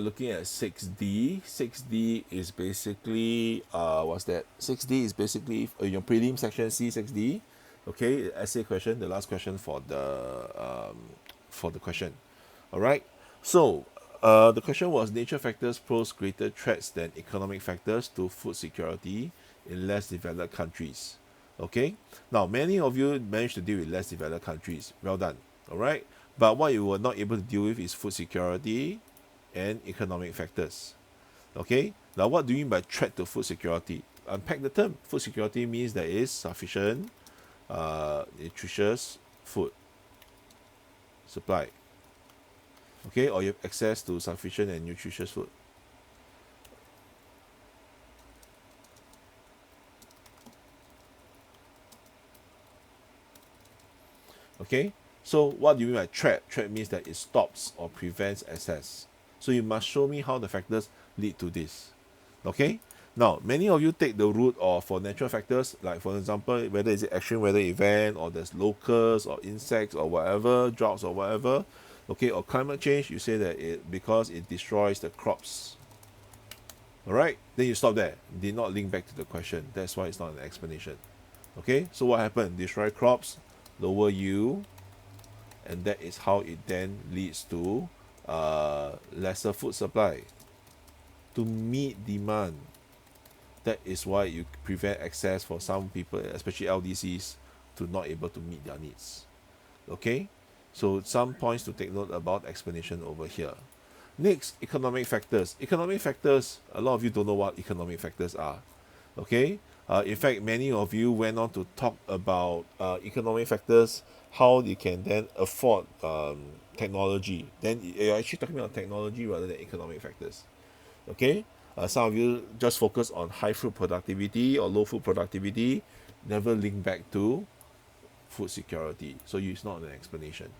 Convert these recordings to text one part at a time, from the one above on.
looking at 6D. 6D is basically what's that? 6D is basically your prelim section C 6D. Okay, essay question, the last question for the question. All right. So the question was nature factors pose greater threats than economic factors to food security in less developed countries. Okay. Now many of you managed to deal with less developed countries. Well done. All right. But what you were not able to deal with is food security and economic factors. Okay, now what do you mean by threat to food security? Unpack the term. Food security means there is sufficient nutritious food supply. Okay, or you have access to sufficient and nutritious food. Okay, so what do you mean by threat? Threat means that it stops or prevents access. So you must show me how the factors lead to this. Okay, now many of you take the route of for natural factors, like for example whether it's an extreme weather event or there's locusts or insects or whatever, droughts or whatever, okay, or climate change. You say that it because it destroys the crops. All right, then you stop there, did not link back to the question. That's why it's not an explanation. Okay, so what happened? Destroy crops, lower yield, and that is how it then leads to lesser food supply to meet demand. That is why you prevent access for some people, especially LDCs, to not able to meet their needs. Okay, so some points to take note about explanation over here. Next, economic factors. Economic factors, a lot of you don't know what economic factors are. Okay, in fact, many of you went on to talk about economic factors, how you can then afford technology. Then you're actually talking about technology rather than economic factors. Okay, some of you just focus on high food productivity or low food productivity, never link back to food security. So it's not an explanation.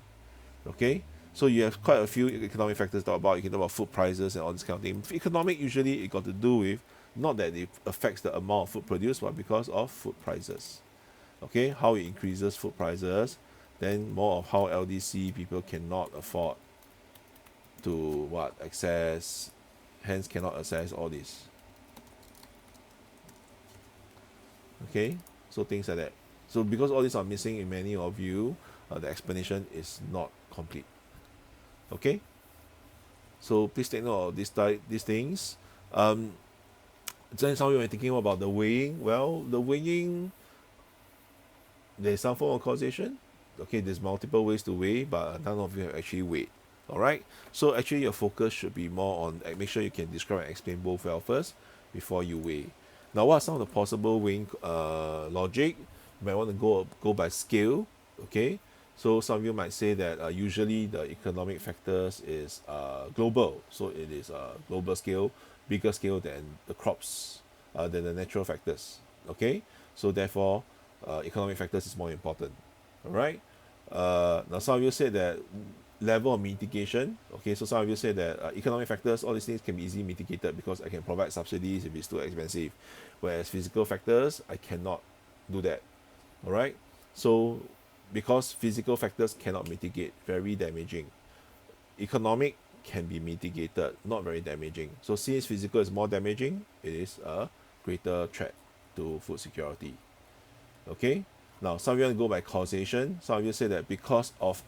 Okay, so you have quite a few economic factors to talk about. You can talk about food prices and all this kind of thing. Economic usually it got to do with not that it affects the amount of food produced, but because of food prices. Okay, how it increases food prices, then more of how LDC people cannot afford to what access, hence cannot access all this. Okay, so things like that. So because all these are missing in many of you, the explanation is not complete. Okay, so please take note of these things. Then some of you are thinking about the weighing. Well, the weighing, there's some form of causation. Okay, there's multiple ways to weigh, but none of you have actually weighed. All right, so actually your focus should be more on make sure you can describe and explain both well first before you weigh. Now, what are some of the possible weighing logic? You might want to go by scale. Okay, so some of you might say that usually the economic factors is global, so it is a global scale, bigger scale than the crops, than the natural factors. Okay, so therefore economic factors is more important. All right, now some of you said that level of mitigation. Okay, so some of you say that economic factors, all these things can be easily mitigated because I can provide subsidies if it's too expensive, whereas physical factors I cannot do that. All right, so because physical factors cannot mitigate, very damaging. Economic can be mitigated, not very damaging. So since physical is more damaging, it is a greater threat to food security. Okay, now some of you want to go by causation. Some of you say that because of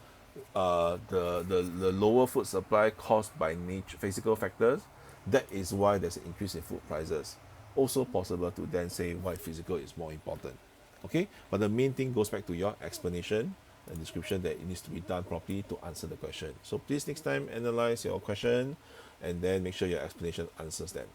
the lower food supply caused by nature physical factors, that is why there's an increase in food prices. Also possible to then say why physical is more important. Okay, but the main thing goes back to your explanation and description that it needs to be done properly to answer the question. So please next time analyze your question and then make sure your explanation answers them.